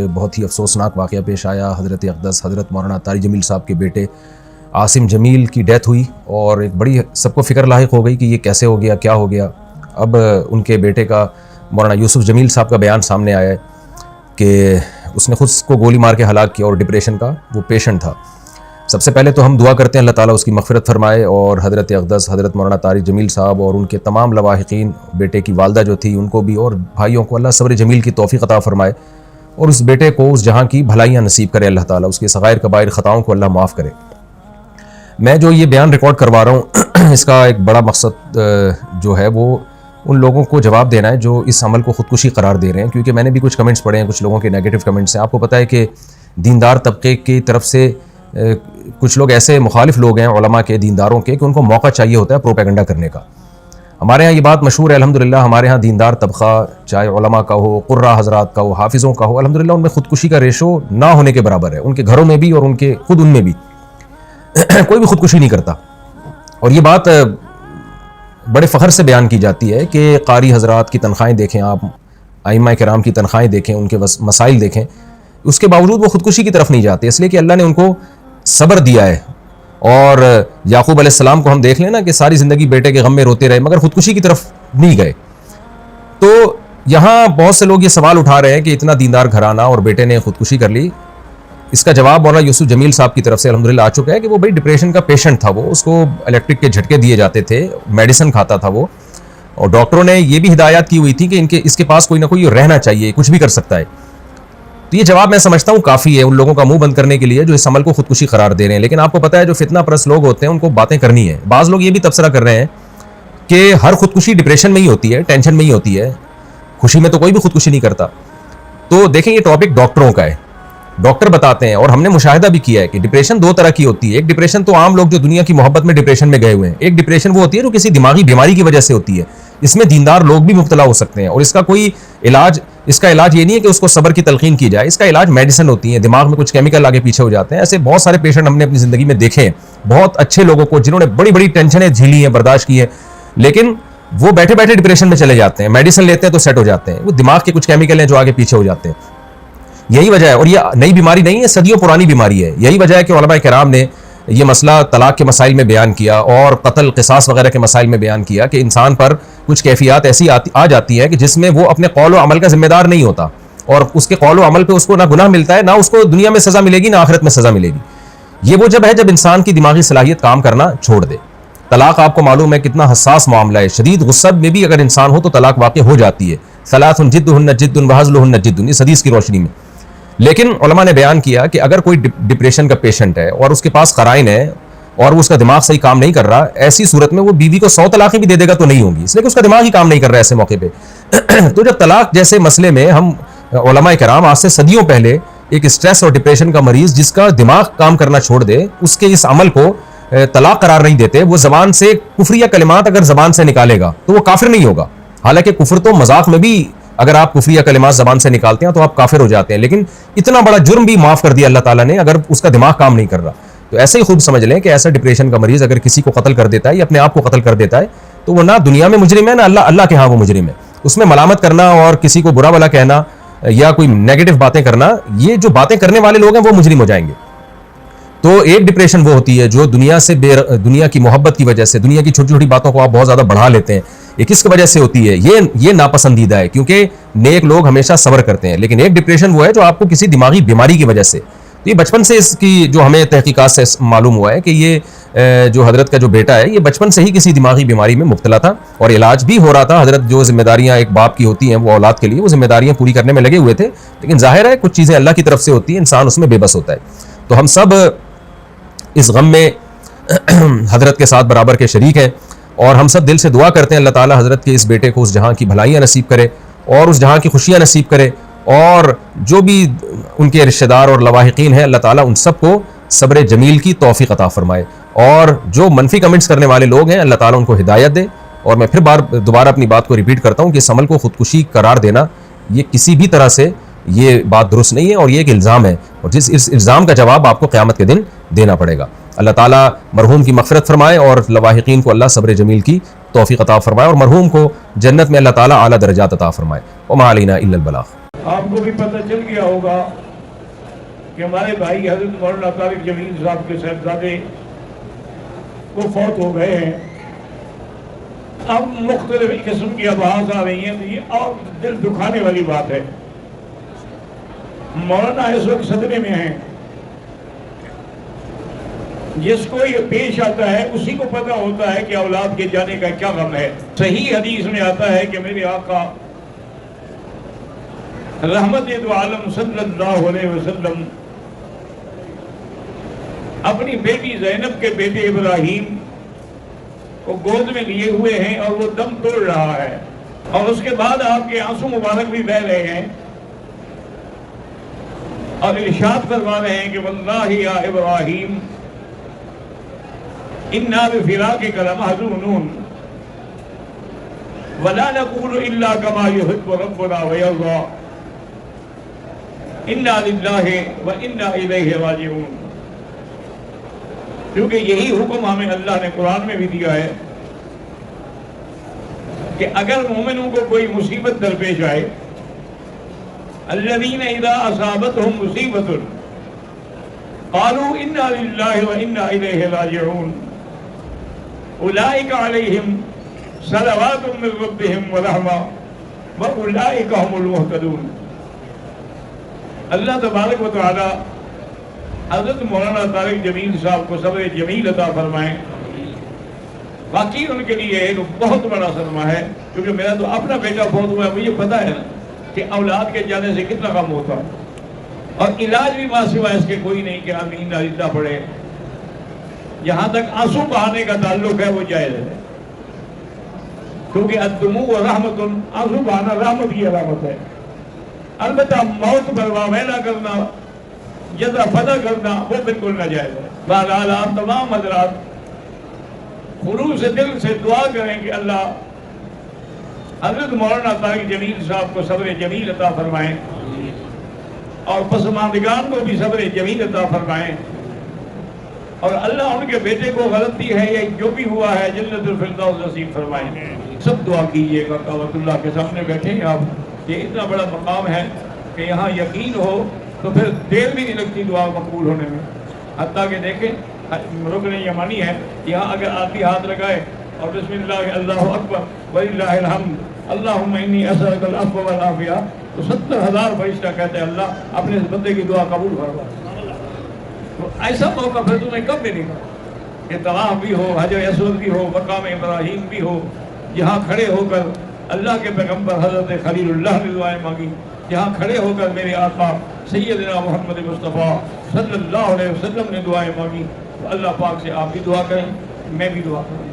بہت ہی افسوسناک واقعہ پیش آیا. حضرت اقدس حضرت مولانا طارق جمیل صاحب کے بیٹے عاصم جمیل کی ڈیتھ ہوئی اور ایک بڑی سب کو فکر لاحق ہو گئی کہ یہ کیسے ہو گیا, کیا ہو گیا. اب ان کے بیٹے کا مولانا یوسف جمیل صاحب کا بیان سامنے آیا ہے کہ اس نے خود کو گولی مار کے ہلاک کیا اور ڈپریشن کا وہ پیشنٹ تھا. سب سے پہلے تو ہم دعا کرتے ہیں اللہ تعالیٰ اس کی مغفرت فرمائے اور حضرت اقدس حضرت مولانا طارق جمیل صاحب اور ان کے تمام لواحقین, بیٹے کی والدہ جو تھی ان کو بھی اور بھائیوں کو اللہ صبر جمیل کی توفیق عطا فرمائے اور اس بیٹے کو اس جہاں کی بھلائیاں نصیب کرے اللہ تعالیٰ, اس کے صغائر کبائر خطاؤں کو اللہ معاف کرے. میں جو یہ بیان ریکارڈ کروا رہا ہوں اس کا ایک بڑا مقصد جو ہے وہ ان لوگوں کو جواب دینا ہے جو اس عمل کو خودکشی قرار دے رہے ہیں, کیونکہ میں نے بھی کچھ کمنٹس پڑھے ہیں, کچھ لوگوں کے نیگیٹو کمنٹس ہیں. آپ کو پتہ ہے کہ دیندار طبقے کی طرف سے کچھ لوگ ایسے مخالف لوگ ہیں علماء کے, دینداروں کے, کہ ان کو موقع چاہیے ہوتا ہے پروپیگنڈا کرنے کا. ہمارے ہاں یہ بات مشہور ہے الحمدللہ, ہمارے ہاں دیندار طبقہ چاہے علماء کا ہو, قراء حضرات کا ہو, حافظوں کا ہو, الحمدللہ ان میں خودکشی کا ریشو نہ ہونے کے برابر ہے. ان کے گھروں میں بھی اور ان کے خود ان میں بھی کوئی بھی خودکشی نہیں کرتا. اور یہ بات بڑے فخر سے بیان کی جاتی ہے کہ قاری حضرات کی تنخواہیں دیکھیں آپ, ائمہ کرام کی تنخواہیں دیکھیں, ان کے مسائل دیکھیں, اس کے باوجود وہ خودکشی کی طرف نہیں جاتے, اس لیے کہ اللہ نے ان کو صبر دیا ہے. اور یعقوب علیہ السلام کو ہم دیکھ لیں نا کہ ساری زندگی بیٹے کے غم میں روتے رہے مگر خودکشی کی طرف نہیں گئے. تو یہاں بہت سے لوگ یہ سوال اٹھا رہے ہیں کہ اتنا دیندار گھرانہ اور بیٹے نے خودکشی کر لی. اس کا جواب مولانا یوسف جمیل صاحب کی طرف سے الحمدللہ آ چکا ہے کہ وہ بھائی ڈپریشن کا پیشنٹ تھا, وہ اس کو الیکٹرک کے جھٹکے دیے جاتے تھے, میڈیسن کھاتا تھا وہ, اور ڈاکٹروں نے یہ بھی ہدایات کی ہوئی تھی کہ اس کے پاس کوئی نہ کوئی رہنا چاہیے, کچھ بھی کر سکتا ہے. تو یہ جواب میں سمجھتا ہوں کافی ہے ان لوگوں کا منہ بند کرنے کے لیے جو اس عمل کو خودکشی قرار دے رہے ہیں. لیکن آپ کو پتہ ہے جو فتنہ پرست لوگ ہوتے ہیں ان کو باتیں کرنی ہے. بعض لوگ یہ بھی تبصرہ کر رہے ہیں کہ ہر خودکشی ڈپریشن میں ہی ہوتی ہے, ٹینشن میں ہی ہوتی ہے, خوشی میں تو کوئی بھی خودکشی نہیں کرتا. تو دیکھیں یہ ٹاپک ڈاکٹروں کا ہے, ڈاکٹر بتاتے ہیں اور ہم نے مشاہدہ بھی کیا ہے کہ ڈپریشن دو طرح کی ہوتی ہے. ایک ڈپریشن تو عام لوگ جو دنیا کی محبت میں ڈپریشن میں گئے ہوئے ہیں, ایک ڈپریشن وہ ہوتی ہے جو کسی دماغی بیماری کی وجہ سے ہوتی ہے. اس میں دیندار لوگ بھی مبتلا ہو سکتے ہیں اور اس کا کوئی علاج, اس کا علاج یہ نہیں ہے کہ اس کو صبر کی تلقین کی جائے, اس کا علاج میڈیسن ہوتی ہے, دماغ میں کچھ کیمیکل آگے پیچھے ہو جاتے ہیں. ایسے بہت سارے پیشنٹ ہم نے اپنی زندگی میں دیکھے ہیں, بہت اچھے لوگوں کو جنہوں نے بڑی بڑی ٹینشنیں جھیلی ہیں, برداشت کی ہیں, لیکن وہ بیٹھے بیٹھے ڈپریشن میں چلے جاتے ہیں, میڈیسن لیتے ہیں تو سیٹ ہو جاتے ہیں. وہ دماغ کے کچھ کیمیکل ہیں جو آگے پیچھے ہو جاتے ہیں. یہی وجہ ہے, اور یہ نئی بیماری نہیں ہے, صدیوں پرانی بیماری ہے. یہی وجہ ہے کہ علماء کرام نے یہ مسئلہ طلاق کے مسائل میں بیان کیا اور قتل قصاص وغیرہ کے مسائل میں بیان کیا کہ انسان پر کچھ کیفیات ایسی آ جاتی ہیں کہ جس میں وہ اپنے قول و عمل کا ذمہ دار نہیں ہوتا, اور اس کے قول و عمل پہ اس کو نہ گناہ ملتا ہے, نہ اس کو دنیا میں سزا ملے گی, نہ آخرت میں سزا ملے گی. یہ وہ جب ہے جب انسان کی دماغی صلاحیت کام کرنا چھوڑ دے. طلاق آپ کو معلوم ہے کتنا حساس معاملہ ہے, شدید غصہ میں بھی اگر انسان ہو تو طلاق واقع ہو جاتی ہے. ثلاث جدہن جد وہزلہن جد, اس حدیث کی روشنی میں. لیکن علماء نے بیان کیا کہ اگر کوئی ڈپریشن کا پیشنٹ ہے اور اس کے پاس قرائن ہے اور وہ اس کا دماغ صحیح کام نہیں کر رہا, ایسی صورت میں وہ بیوی کو 100 طلاقیں بھی دے دے گا تو نہیں ہوگی, اس لیے کہ اس کا دماغ ہی کام نہیں کر رہا ہے ایسے موقع پہ. تو جب طلاق جیسے مسئلے میں ہم علماء کرام آج سے صدیوں پہلے ایک اسٹریس اور ڈپریشن کا مریض جس کا دماغ کام کرنا چھوڑ دے, اس کے اس عمل کو طلاق قرار نہیں دیتے. وہ زبان سے کفریہ کلمات اگر زبان سے نکالے گا تو وہ کافر نہیں ہوگا. حالانکہ کفر تو مذاق میں بھی اگر آپ کفریہ کلمات زبان سے نکالتے ہیں تو آپ کافر ہو جاتے ہیں, لیکن اتنا بڑا جرم بھی معاف کر دیا اللہ تعالیٰ نے اگر اس کا دماغ کام نہیں کر رہا. تو ایسے ہی خوب سمجھ لیں کہ ایسا ڈپریشن کا مریض اگر کسی کو قتل کر دیتا ہے یا اپنے آپ کو قتل کر دیتا ہے تو وہ نہ دنیا میں مجرم ہے نہ اللہ کے ہاں وہ مجرم ہے. اس میں ملامت کرنا اور کسی کو برا بھلا کہنا یا کوئی نیگیٹو باتیں کرنا, یہ جو باتیں کرنے والے لوگ ہیں وہ مجرم ہو جائیں گے. تو ایک ڈپریشن وہ ہوتی ہے جو دنیا سے دنیا کی محبت کی وجہ سے, دنیا کی چھوٹی چھوٹی باتوں کو آپ بہت زیادہ بڑھا لیتے ہیں, یہ کس کی وجہ سے ہوتی ہے, یہ ناپسندیدہ ہے کیونکہ نیک لوگ ہمیشہ صبر کرتے ہیں. لیکن ایک ڈپریشن وہ ہے جو آپ کو کسی دماغی بیماری کی وجہ سے, تو یہ بچپن سے اس کی جو ہمیں تحقیقات سے معلوم ہوا ہے کہ یہ جو حضرت کا جو بیٹا ہے یہ بچپن سے ہی کسی دماغی بیماری میں مبتلا تھا اور علاج بھی ہو رہا تھا. حضرت جو ذمہ داریاں ایک باپ کی ہوتی ہیں وہ اولاد کے لیے وہ ذمہ داریاں پوری کرنے میں لگے ہوئے تھے, لیکن ظاہر ہے کچھ چیزیں اللہ کی طرف سے ہوتی ہیں, انسان اس میں بے بس ہوتا ہے. تو ہم سب اس غم میں حضرت کے ساتھ برابر کے شریک ہیں اور ہم سب دل سے دعا کرتے ہیں اللہ تعالیٰ حضرت کے اس بیٹے کو اس جہاں کی بھلائیاں نصیب کرے اور اس جہاں کی خوشیاں نصیب کرے, اور جو بھی ان کے رشتہ دار اور لواحقین ہیں اللہ تعالیٰ ان سب کو صبر جمیل کی توفیق عطا فرمائے, اور جو منفی کمنٹس کرنے والے لوگ ہیں اللہ تعالیٰ ان کو ہدایت دے. اور میں پھر دوبارہ اپنی بات کو ریپیٹ کرتا ہوں کہ اس عمل کو خودکشی قرار دینا یہ کسی بھی طرح سے یہ بات درست نہیں ہے اور یہ ایک الزام ہے, اور اس الزام کا جواب آپ کو قیامت کے دن دینا پڑے گا. اللہ تعالیٰ مرحوم کی مغفرت فرمائے اور لواحقین کو اللہ صبر جمیل کی توفیق عطا فرمائے اور مرحوم کو جنت میں اللہ تعالیٰ اعلیٰ درجات عطا فرمائے. وما علینا الا البلاغ. آپ کو بھی پتہ چل گیا ہوگا کہ ہمارے بھائی حضرت مولانا طارق جمیل صاحب کے صاحبزادے وہ فوت ہو گئے ہیں. اب مختلف قسم کی آواز آ رہی ہیں تو یہ اور دل دکھانے والی بات ہے. مولانا اس وقت صدمے میں ہیں. جس کو یہ پیش آتا ہے اسی کو پتہ ہوتا ہے کہ اولاد کے جانے کا کیا غم ہے. صحیح حدیث میں آتا ہے کہ میرے آقا رحمت دو عالم صلی اللہ علیہ وسلم اپنی بیٹی زینب کے بیٹے ابراہیم کو گود میں لیے ہوئے ہیں اور وہ دم توڑ رہا ہے، اور اس کے بعد آپ کے آنسو مبارک بھی بہہ رہے ہیں اور ارشاد فرما رہے ہیں کہ واللہ یا ابراہیم انا بفراقک لمحزونون ولا نقول الا كما يحب ربنا ويرضى انا للہ وانا الیہ راجعون. کیونکہ یہی حکم ہمیں اللہ نے قرآن میں بھی دیا ہے کہ اگر مومنوں کو کوئی مصیبت درپیش آئے، الذین اذا اصابتهم مصیبت قالوا انا للہ وانا الیہ راجعون اولئک علیہم صلوات من ربهم ورحمہ واولئک هم المہتدون. اللہ تبارک و تعالی حضرت مولانا طارق جمیل صاحب کو صبر جمیل عطا فرمائیں. واقعی ان کے لیے ایک بہت بڑا صدمہ ہے، کیونکہ میرا تو اپنا بیٹا فوت ہوا ہے. مجھے پتا ہے کہ اولاد کے جانے سے کتنا غم ہوتا ہے، اور علاج بھی ماں سوا اس کے کوئی نہیں کہ آمین نازلہ پڑے. جہاں تک آنسو بہانے کا تعلق ہے وہ جائز ہے، کیونکہ الدموع رحمت، آنسو بہانا رحمت کی علامت ہے. البتہ موت پر واویلا کرنا، جزا فدا کرنا، وہ بالکل ناجائز ہے. بہرحال آپ تمام حضرات خلوص دل سے دعا کریں کہ اللہ حضرت مولانا طارق جمیل صاحب کو صبر جمیل عطا فرمائیں، اور پسماندگان کو بھی صبر جمیل عطا فرمائیں، اور اللہ ان کے بیٹے کو غلطی ہے یا جو بھی ہوا ہے جنت الفردوس نصیب فرمائیں. سب دعا کیجئے گا. کعبۃ اللہ کے سامنے بیٹھے ہیں آپ، یہ اتنا بڑا مقام ہے کہ یہاں یقین ہو تو پھر دیر بھی نہیں لگتی دعا مقبول ہونے میں. حتیٰ کہ دیکھیں رکن یمانی ہے، یہاں اگر آدمی ہاتھ لگائے اور بسم اللہ اللہ اکبر وللہ الحمد اللہم انی اسألک العفو والعافیہ، تو 70,000 فرشتہ کہتے ہیں اللہ اپنے اس بندے کی دعا قبول فرما. تو ایسا موقع پھر تمہیں کب ملے گا کہ طواف بھی ہو، حجر اسود بھی ہو، مقام ابراہیم بھی ہو، جہاں کھڑے ہو کر اللہ کے پیغمبر حضرت خلیل اللہ نے دعائیں مانگی، جہاں کھڑے ہو کر میرے آقا سیدنا محمد مصطفیٰ صلی اللہ علیہ وسلم نے دعائیں مانگی. تو اللہ پاک سے آپ بھی دعا کریں، میں بھی دعا کروں.